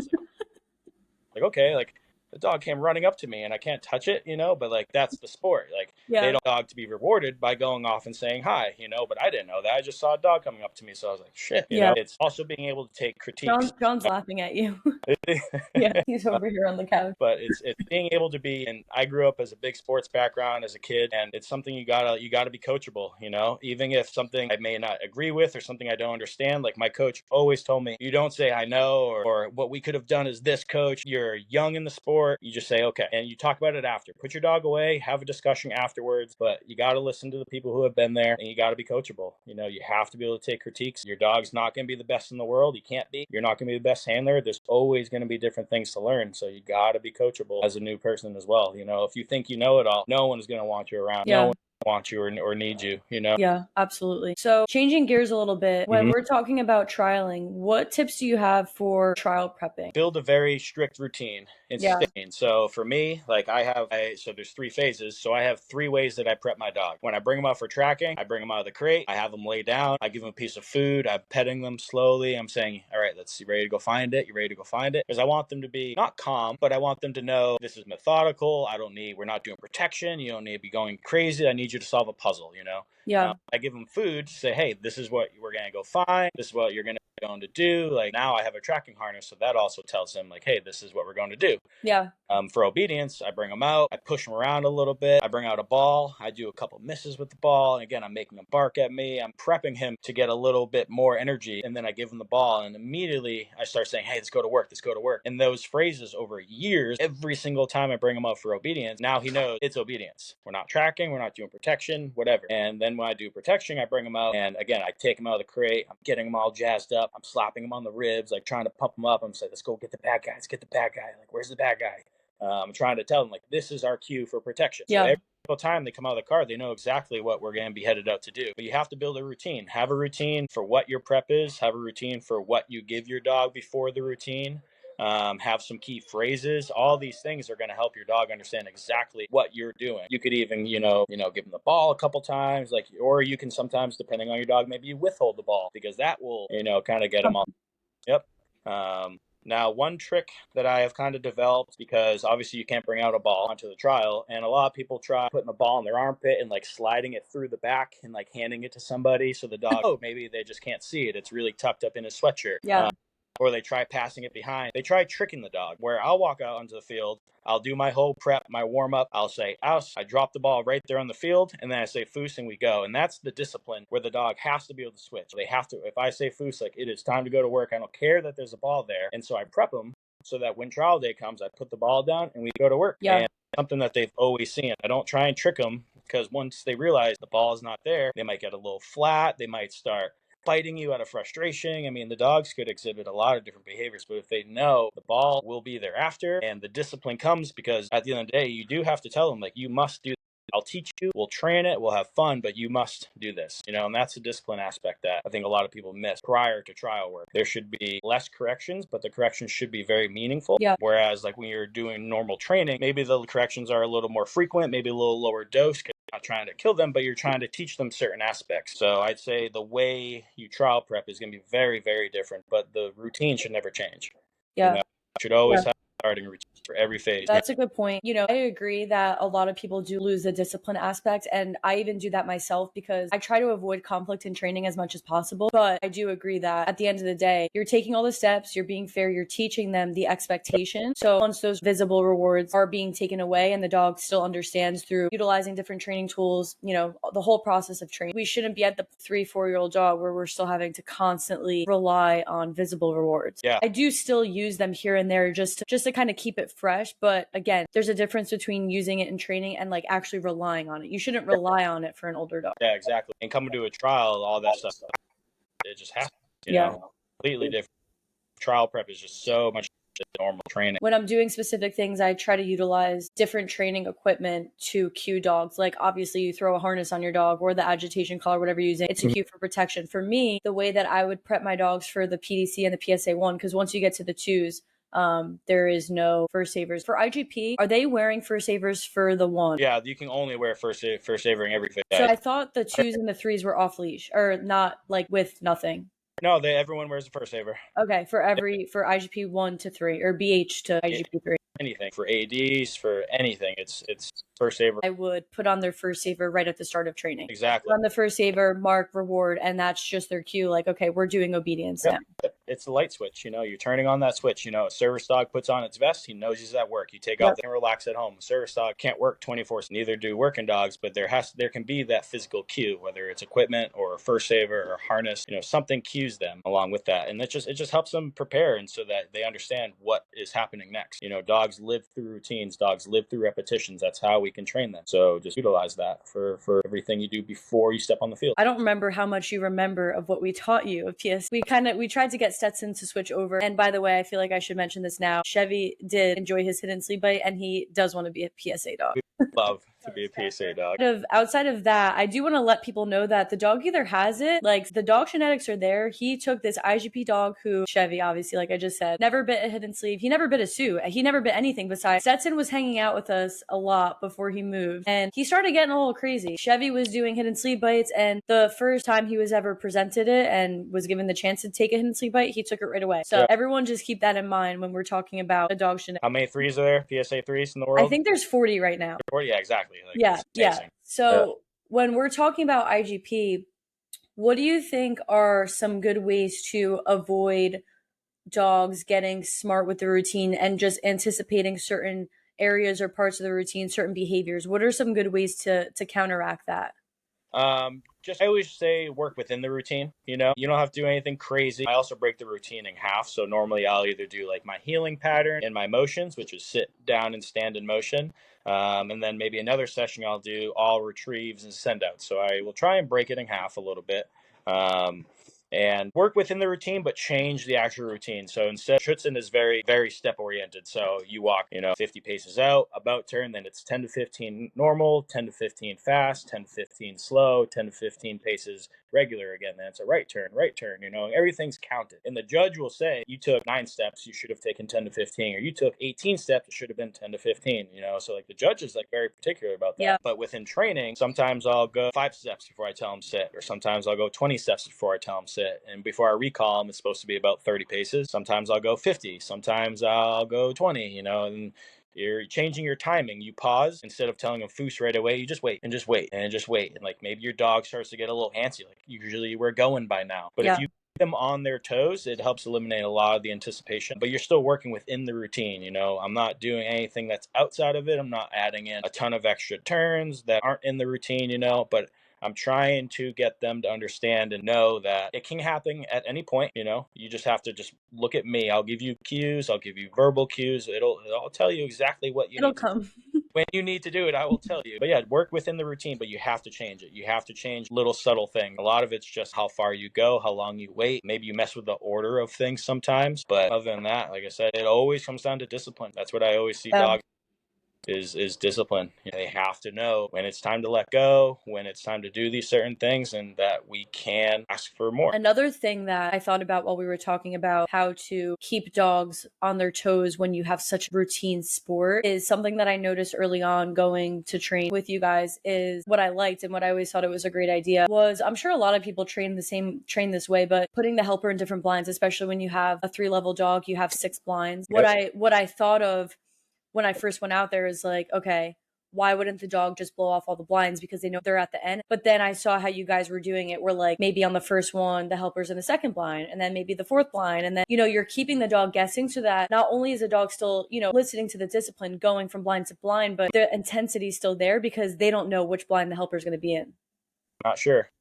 Like, okay, like the dog came running up to me and I can't touch it, but like that's the sport. Like they don't dog to be rewarded by going off and saying hi, but I didn't know that. I just saw a dog coming up to me, so I was like, shit. It's also being able to take critiques. John's laughing at you. Yeah, he's over here on the couch. But it's being able to be, and I grew up as a big sports background as a kid, and it's something you gotta be coachable, even if something I may not agree with or something I don't understand. Like my coach always told me, you don't say I know or what we could have done is this, coach. You're young in the sport. You just say okay, and you talk about it after. Put your dog away, have a discussion afterwards. But you got to listen to the people who have been there, and you got to be coachable. You have to be able to take critiques. Your dog's not going to be the best in the world. You can't be. You're not going to be the best handler. There's always going to be different things to learn. So you got to be coachable as a new person as well. If you think you know it all, no one's going to want you around. No one want you or need you, Yeah, absolutely. So changing gears a little bit, when we're talking about trialing, what tips do you have for trial prepping? Build a very strict routine and sustain. So for me, like so there's 3 phases. So I have 3 ways that I prep my dog. When I bring them out for tracking, I bring them out of the crate, I have them lay down, I give them a piece of food, I'm petting them slowly. I'm saying, all right, let's see, ready to go find it? You ready to go find it? Because I want them to be not calm, but I want them to know this is methodical. We're not doing protection. You don't need to be going crazy. I need you to solve a puzzle, Yeah. I give them food to say, hey, this is what we're going to go find. This is what you're going to going to do. Like now I have a tracking harness, so that also tells him like, hey, this is what we're going to do. Yeah. For obedience, I bring him out, I push him around a little bit, I bring out a ball, I do a couple misses with the ball, and again, I'm making him bark at me, I'm prepping him to get a little bit more energy, and then I give him the ball, and immediately I start saying, hey, let's go to work, let's go to work. And those phrases over years, every single time I bring him out for obedience, now he knows it's obedience. We're not tracking, we're not doing protection, whatever. And then when I do protection, I bring him out, and again, I take him out of the crate, I'm getting him all jazzed up, I'm slapping him on the ribs, like trying to pump him up. I'm saying, let's go get the bad guy, let's get the bad guy. Like, where's the bad guy? I'm trying to tell them, like, this is our cue for protection. So every single time they come out of the car, they know exactly what we're going to be headed out to do. But you have to build a routine. Have a routine for what your prep is. Have a routine for what you give your dog before the routine. Have some key phrases. All these things are going to help your dog understand exactly what you're doing. You could even, give them the ball a couple times, like, or you can sometimes, depending on your dog, maybe you withhold the ball because that will, kind of get them all. Yep. Now, one trick that I have kind of developed, because obviously you can't bring out a ball onto the trial, and a lot of people try putting the ball in their armpit and like sliding it through the back and like handing it to somebody so the dog, maybe they just can't see it. It's really tucked up in his sweatshirt. Yeah. Or they try passing it behind. They try tricking the dog, where I'll walk out onto the field, I'll do my whole prep, my warm up, I'll say ouse, I drop the ball right there on the field, and then I say foos and we go. And that's the discipline where the dog has to be able to switch. They have to, if I say foos, like it is time to go to work, I don't care that there's a ball there. And so I prep them so that when trial day comes, I put the ball down and we go to work. Yeah. And something that they've always seen. I don't try and trick them, because once they realize the ball is not there, they might get a little flat, they might start fighting you out of frustration. I mean, the dogs could exhibit a lot of different behaviors, but if they know the ball will be there after, and the discipline comes, because at the end of the day, you do have to tell them, like, you must do this. I'll teach you, we'll train it, we'll have fun, but you must do this, and that's the discipline aspect that I think a lot of people miss prior to trial work. There should be less corrections, but the corrections should be very meaningful. Yeah. Whereas like when you're doing normal training, maybe the corrections are a little more frequent, maybe a little lower dose, not trying to kill them, but you're trying to teach them certain aspects. So I'd say the way you trial prep is going to be very, very different, but the routine should never change. Yeah. You should always have a starting routine for every phase. That's a good point. I agree that a lot of people do lose the discipline aspect, and I even do that myself because I try to avoid conflict in training as much as possible. But I do agree that at the end of the day, you're taking all the steps, you're being fair, you're teaching them the expectation. So once those visible rewards are being taken away and the dog still understands through utilizing different training tools, the whole process of training, we shouldn't be at the 3-4-year-old dog where we're still having to constantly rely on visible rewards. Yeah. I do still use them here and there just to kind of keep it fresh. But again, there's a difference between using it in training and like actually relying on it. You shouldn't rely on it for an older dog. Yeah, exactly. And coming to a trial, all that stuff, it just happens, completely different. Trial prep is just so much normal training. When I'm doing specific things, I try to utilize different training equipment to cue dogs. Like obviously you throw a harness on your dog or the agitation collar, whatever you're using, it's a cue for protection. For me, the way that I would prep my dogs for the PDC and the PSA 1, because once you get to the 2s, there is no fur savers. For IGP, are they wearing fur savers for the 1? Yeah, you can only wear fur savoring every phase. So I thought the 2s and the 3s were off leash, or not, like with nothing. No, everyone wears a fur saver. Okay, for IGP 1 to 3 or BH to IGP 3. Anything for ADs, for anything, it's fur saver. I would put on their fur saver right at the start of training. Exactly. Put on the fur saver, mark, reward, and that's just their cue. Like, okay, we're doing obedience now. It's the light switch. You're turning on that switch. A service dog puts on its vest. He knows he's at work. You take off and relax at home. A service dog can't work 24/7. Neither do working dogs, but there can be that physical cue, whether it's equipment or a fur saver or harness. Something cues them along with that, and it just helps them prepare, and so that they understand what is happening next. Dogs live through routines. Dogs live through repetitions. That's how we can train them. So just utilize that for everything you do before you step on the field. I don't remember how much you remember of what we taught you of PS. We tried to get Stetson to switch over. And by the way, I feel like I should mention this now. Chevy did enjoy his hidden sleep bite, and he does want to be a PSA dog. Love to be a PSA dog. Outside of that, I do want to let people know that the dog either has it, like the dog genetics are there. He took this IGP dog who, Chevy, obviously, like I just said, never bit a hidden sleeve. He never bit a suit. He never bit anything besides. Stetson was hanging out with us a lot before he moved, and he started getting a little crazy. Chevy was doing hidden sleeve bites, and the first time he was ever presented it and was given the chance to take a hidden sleeve bite, he took it right away. So everyone just keep that in mind when we're talking about a dog genetic. How many 3s are there? PSA 3s in the world? I think there's 40 right now. 40? Yeah, exactly. Yeah. So when we're talking about IGP, What do you think are some good ways to avoid dogs getting smart with the routine and just anticipating certain areas or parts of the routine, certain behaviors? What are some good ways to counteract that? Just I always say work within the routine. You don't have to do anything crazy. I also break the routine in half. So normally I'll either do like my healing pattern and my motions, which is sit down and stand in motion. And then maybe another session I'll do all retrieves and send outs. So I will try and break it in half a little bit. Um, and work within the routine, but change the actual routine. So instead, Schutzen is very, very step oriented. So you walk, 50 paces out, about turn, then it's 10 to 15 normal, 10 to 15 fast, 10 to 15 slow, 10 to 15 paces regular again. Then it's a right turn, everything's counted. And the judge will say, you took 9 steps, you should have taken 10 to 15, or you took 18 steps, it should have been 10 to 15, So like the judge is like very particular about that. Yeah. But within training, sometimes I'll go 5 steps before I tell them sit, or sometimes I'll go 20 steps before I tell them sit. And before I recall them, it's supposed to be about 30 paces. Sometimes I'll go 50, sometimes I'll go 20, and you're changing your timing. You pause instead of telling them foos right away. You just wait and just wait and just wait. And like maybe your dog starts to get a little antsy. Like usually we're going by now. But Yeah. if you keep them on their toes, it helps eliminate a lot of the anticipation. But you're still working within the routine. I'm not doing anything that's outside of it. I'm not adding in a ton of extra turns that aren't in the routine, but I'm trying to get them to understand and know that it can happen at any point. You just have to just look at me. I'll give you cues. I'll give you verbal cues. I'll tell you exactly what you It'll need to do. come. When you need to do it, I will tell you. But yeah, work within the routine, but you have to change it. You have to change little subtle things. A lot of it's just how far you go, how long you wait. Maybe you mess with the order of things sometimes. But other than that, like I said, it always comes down to discipline. That's what I always see dogs is discipline. They have to know when it's time to let go, when it's time to do these certain things, and that we can ask for more. Another thing that I thought about while we were talking about how to keep dogs on their toes when you have such routine sport is something that I noticed early on going to train with you guys. Is what I liked and what I always thought it was a great idea was, I'm sure a lot of people train this way, but putting the helper in different blinds, especially when you have a 3-level dog, you have 6 blinds. Yep. What I thought of when I first went out there is like, okay, why wouldn't the dog just blow off all the blinds because they know they're at the end? But then I saw how you guys were doing it, where like maybe on the first one, the helper's in the second blind, and then maybe the fourth blind. And then, you're keeping the dog guessing so that not only is the dog still, listening to the discipline going from blind to blind, but the intensity is still there because they don't know which blind the helper's going to be in. Not sure.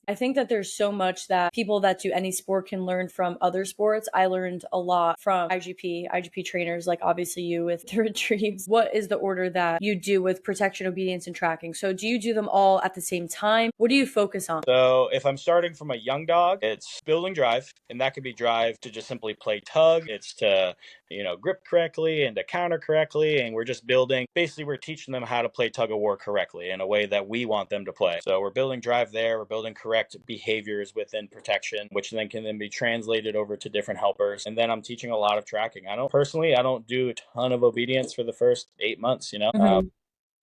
I think that there's so much that people that do any sport can learn from other sports. I learned a lot from IGP trainers, like obviously you with the retrieves. What is the order that you do with protection, obedience, and tracking? So do you do them all at the same time? What do you focus on? So if I'm starting from a young dog, it's building drive, and that could be drive to just simply play tug. It's to, grip correctly and to counter correctly. And we're just building, basically we're teaching them how to play tug of war correctly in a way that we want them to play. So we're building drive there. We're building correct behaviors within protection, which then can then be translated over to different helpers. And then I'm teaching a lot of tracking. I don't do a ton of obedience for the first 8 months, Mm-hmm.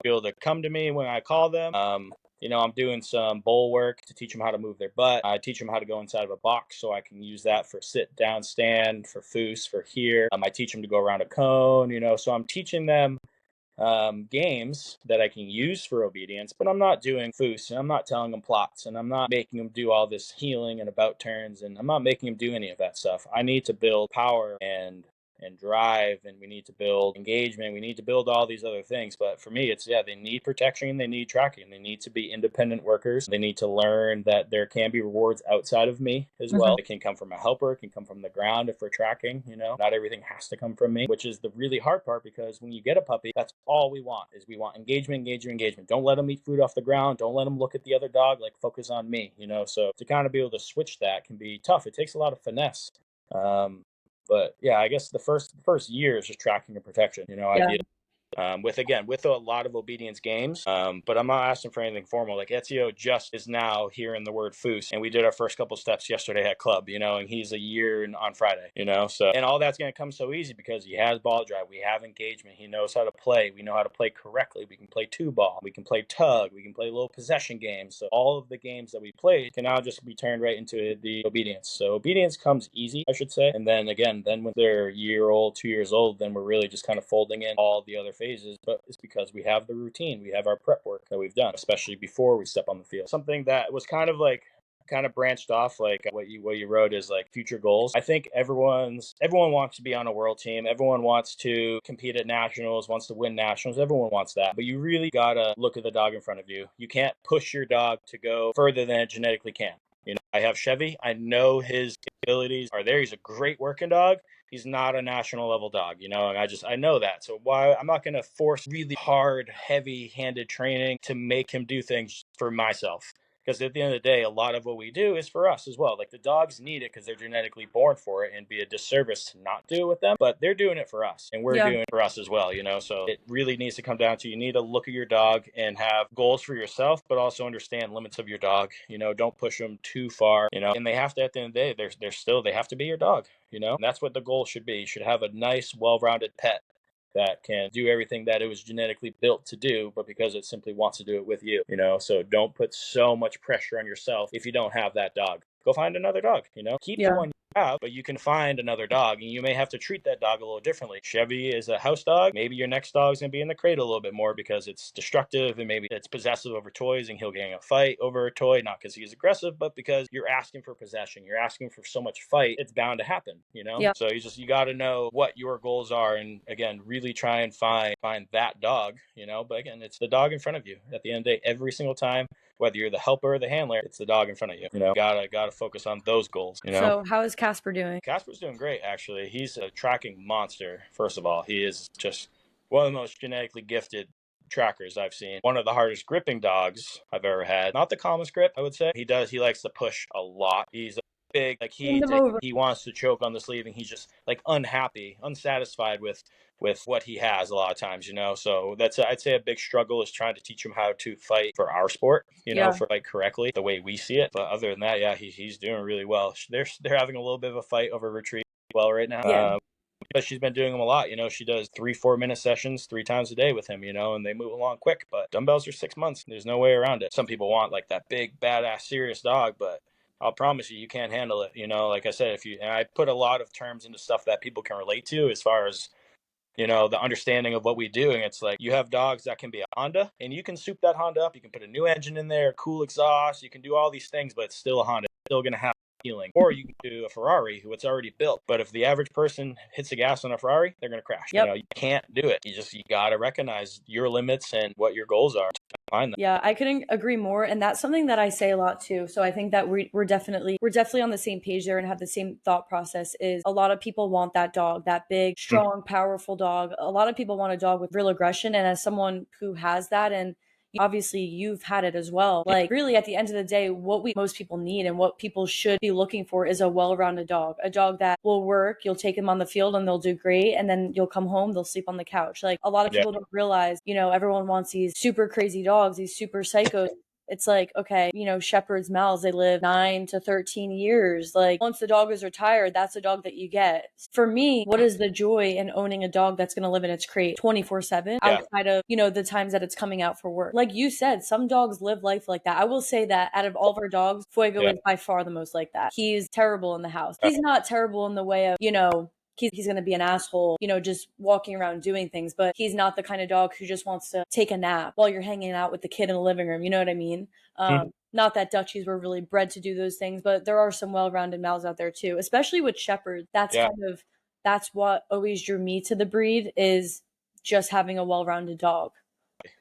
be able to come to me when I call them. I'm doing some bowl work to teach them how to move their butt. I teach them how to go inside of a box so I can use that for sit down, stand, for foos, for here. I teach them to go around a cone, so I'm teaching them games that I can use for obedience, but I'm not doing foos, and I'm not telling them plots, and I'm not making them do all this healing and about turns, and I'm not making them do any of that stuff. I need to build power and drive, and we need to build engagement, we need to build all these other things. But for me, it's they need protection, they need tracking, they need to be independent workers, they need to learn that there can be rewards outside of me as well. It can come from a helper, it can come from the ground if we're tracking. Not everything has to come from me, which is the really hard part, because when you get a puppy, that's all we want engagement. Don't let them eat food off the ground, don't let them look at the other dog, like focus on me. So to kind of be able to switch that can be tough. It takes a lot of finesse. But yeah, I guess the first year is just tracking and protection. Yeah. With a lot of obedience games. But I'm not asking for anything formal. Like Ezio just is now hearing the word foos, and we did our first couple steps yesterday at club, and he's a year on Friday, so, and all that's going to come so easy because he has ball drive, we have engagement, he knows how to play, we know how to play correctly, we can play 2-ball, we can play tug, we can play little possession games. So all of the games that we played can now just be turned right into the obedience. So obedience comes easy, I should say. And then again, when they're a year old, 2 years old, then we're really just kind of folding in all the other phases. But it's because we have the routine, we have our prep work that we've done, especially before we step on the field. Something that was kind of kind of branched off like what you wrote is like future goals. I think everyone wants to be on a world team. Everyone wants to compete at nationals, wants to win nationals. Everyone wants that. But you really gotta look at the dog in front of you. You can't push your dog to go further than it genetically can. I have Chevy. I know his abilities are there. He's a great working dog. He's not a national level dog, and I know that. So why I'm not going to force really hard, heavy-handed training to make him do things for myself. Because at the end of the day, a lot of what we do is for us as well. Like the dogs need it because they're genetically born for it, and it'd be a disservice to not do it with them. But they're doing it for us, and we're doing it for us as well. So it really needs to come down to you need to look at your dog and have goals for yourself, but also understand limits of your dog. Don't push them too far. And they have to at the end of the day, they have to be your dog. And that's what the goal should be. You should have a nice, well-rounded pet that can do everything that it was genetically built to do, but because it simply wants to do it with you, so don't put so much pressure on yourself if you don't have that dog. Go find another dog, keep the one you have, but you can find another dog and you may have to treat that dog a little differently. Chevy is a house dog. Maybe your next dog's gonna be in the cradle a little bit more because it's destructive and maybe it's possessive over toys and he'll get in a fight over a toy, not because he's aggressive, but because you're asking for possession. You're asking for so much fight, it's bound to happen, So you gotta know what your goals are and again, really try and find that dog, but again, it's the dog in front of you. At the end of the day, every single time, whether you're the helper or the handler, it's the dog in front of you. Gotta focus on those goals. So how is Casper doing? Casper's doing great, actually. He's a tracking monster. First of all, he is just one of the most genetically gifted trackers I've seen. One of the hardest gripping dogs I've ever had. Not the calmest grip, I would say. He likes to push a lot. He's big, like he wants to choke on the sleeve and he's just like unhappy, unsatisfied with what he has a lot of times, so that's I'd say a big struggle is trying to teach him how to fight for our sport, for fight correctly the way we see it. But other than that, yeah, he's doing really well. They're having a little bit of a fight over retrieve right now. But she's been doing them a lot. She does 3-4 minute sessions 3 times a day with him, and they move along quick. But dumbbells are 6 months. There's no way around it. Some people want like that big, badass, serious dog, but I'll promise you can't handle it. Like I said, and I put a lot of terms into stuff that people can relate to as far as, the understanding of what we do. And it's like, you have dogs that can be a Honda and you can soup that Honda up. You can put a new engine in there, cool exhaust. You can do all these things, but it's still a Honda. It's still going to have feeling. Or you can do a Ferrari who it's already built. But if the average person hits the gas on a Ferrari, they're going to crash. You can't do it. You got to recognize your limits and what your goals are. Yeah, I couldn't agree more, and that's something that I say a lot too. So I think that we're definitely on the same page there and have the same thought process. Is a lot of people want that dog, that big, strong, powerful dog. A lot of people want a dog with real aggression, and as someone who has that, and obviously you've had it as well, like really at the end of the day, what most people need and what people should be looking for is a well-rounded dog, a dog that will work. You'll take them on the field and they'll do great, and then you'll come home, they'll sleep on the couch. Like a lot of people don't realize, everyone wants these super crazy dogs, these super psychos. It's like, okay, Shepherd's Mal's, they live 9 to 13 years. Like once the dog is retired, that's a dog that you get. For me, what is the joy in owning a dog that's going to live in its crate 24/7 outside of, the times that it's coming out for work? Like you said, some dogs live life like that. I will say that out of all of our dogs, Fuego is by far the most like that. He's terrible in the house. He's not terrible in the way of, he's going to be an asshole, just walking around doing things, but he's not the kind of dog who just wants to take a nap while you're hanging out with the kid in the living room. You know what I mean? Not that Dutchies were really bred to do those things, but there are some well-rounded males out there too, especially with Shepherds. That's what always drew me to the breed, is just having a well-rounded dog.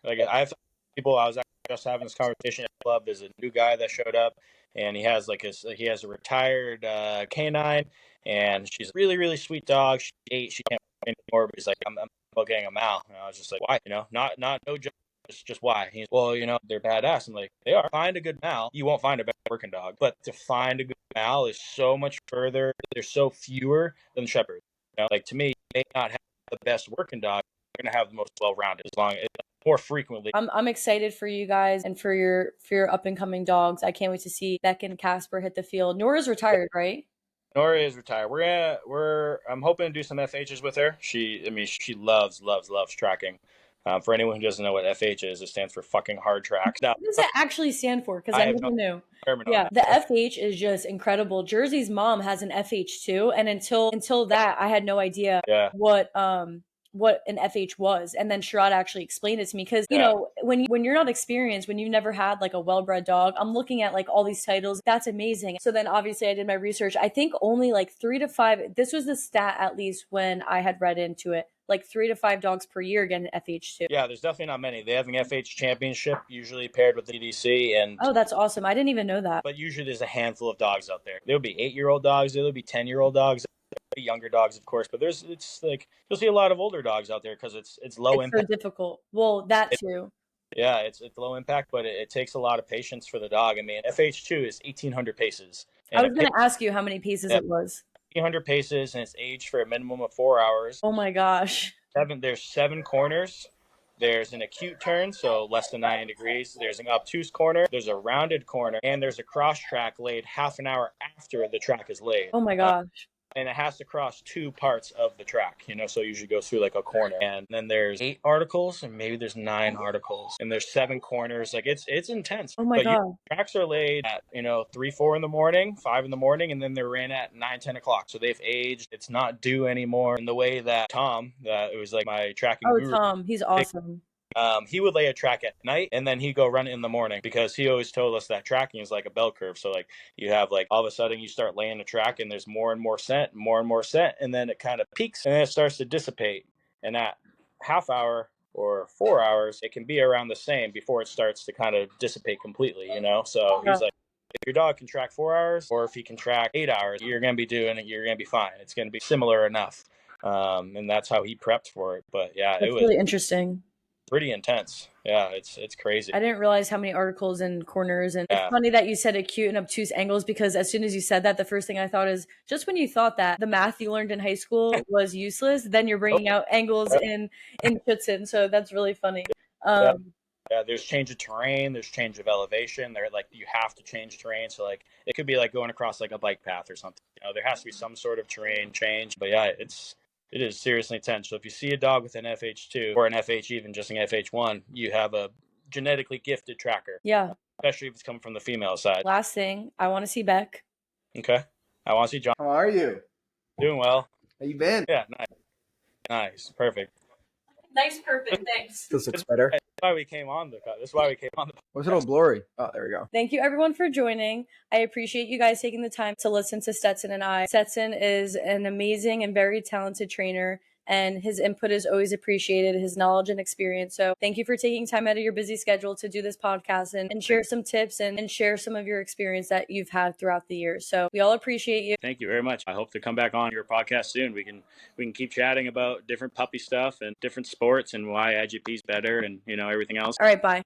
Like I have people, I was just having this conversation at the club. There's a new guy that showed up and he has a retired canine, and she's a really, really sweet dog. She's 8, she can't anymore, but he's like, I'm getting a Mal. And I was just like, why? Not no joke, just why? He's, well, they're badass. I'm like, they are. Find a good Mal, you won't find a bad working dog. But to find a good Mal is so much further. There's so fewer than Shepherds. Like to me, you may not have the best working dog, you're gonna have the most well-rounded as long as more frequently. I'm excited for you guys and for your up and coming dogs. I can't wait to see Beck and Casper hit the field. Nora's retired, right? Nora is retired. I'm hoping to do some FHs with her. She loves tracking. For anyone who doesn't know what FH is, it stands for fucking hard track. What does it actually stand for? Because I never knew. Yeah, the FH is just incredible. Jersey's mom has an FH too, and until that, I had no idea what what an FH was. And then Sherrod actually explained it to me because, you Yeah. know, when you're not experienced, when you've never had like a well-bred dog, I'm looking at like all these titles. That's amazing. So then obviously I did my research. I think only like 3 to 5, this was the stat at least when I had read into it, like 3 to 5 dogs per year get an FH2. Yeah, there's definitely not many. They have an FH championship, usually paired with the DDC, and Oh, that's awesome. I didn't even know that. but usually there's a handful of dogs out there. There'll be 8-year-old dogs, there'll be 10-year-old dogs, younger dogs, of course, but it's like you'll see a lot of older dogs out there because it's low It's so impact. difficult. Well, that too. Yeah, it's low impact, but it takes a lot of patience for the dog. I mean, FH2 is 1,800 paces, I and was going to ask you how many pieces it was. 1,800 paces, and it's aged for a minimum of 4 hours. Oh my gosh. There's 7 corners. There's an acute turn, so less than 90 degrees. There's an obtuse corner. There's a rounded corner, and there's a cross track laid half an hour after the track is laid. Oh my gosh. And it has to cross 2 parts of the track, so it usually goes through like a corner. And then there's 8 articles, and maybe there's 9 articles, and there's 7 corners. Like it's intense. Oh my But god. tracks are laid at 3, 4 in the morning, 5 in the morning, and then they're ran at 9, 10 o'clock. So they've aged. It's not due anymore. In the way that Tom, that it was like my tracking Oh, guru. Tom, he's awesome. He would lay a track at night and then he'd go run it in the morning because he always told us that tracking is like a bell curve. So like you have like all of a sudden you start laying a track and there's more and more scent, and then it kind of peaks and then it starts to dissipate. And at half hour or 4 hours, it can be around the same before it starts to kind of dissipate completely, So Yeah. he's like, if your dog can track 4 hours or if he can track 8 hours, you're going to be doing it. You're going to be fine. It's going to be similar enough. And that's how he prepped for it. But yeah, That's it was really interesting. pretty intense. Yeah, it's crazy. I didn't realize how many articles and corners, and Yeah. it's funny that you said acute and obtuse angles because as soon as you said that, the first thing I thought is just when you thought that the math you learned in high school was useless, then you're bringing out angles in Stetson. So that's really funny. Yeah. Yeah, there's change of terrain, there's change of elevation. They're like you have to change terrain. So like it could be like going across like a bike path or something. There has to be some sort of terrain change. But yeah, it is seriously intense. So if you see a dog with an FH2 or an FH, even just an FH1, you have a genetically gifted tracker. Yeah. Especially if it's coming from the female side. Last thing, I want to see Beck. Okay. I want to see John. How are you? Doing well. How you been? Yeah, nice. Perfect. Nice, perfect. Thanks. This looks better. That's why we came on the cut. That's why we came on the Was it all blurry? Oh, there we go. Thank you everyone for joining. I appreciate you guys taking the time to listen to Stetson and I. Stetson is an amazing and very talented trainer, and his input is always appreciated, his knowledge and experience. So thank you for taking time out of your busy schedule to do this podcast and share some tips and share some of your experience that you've had throughout the years. So we all appreciate you. Thank you very much. I hope to come back on your podcast soon. We can keep chatting about different puppy stuff and different sports and why IGP is better and everything else. All right, bye.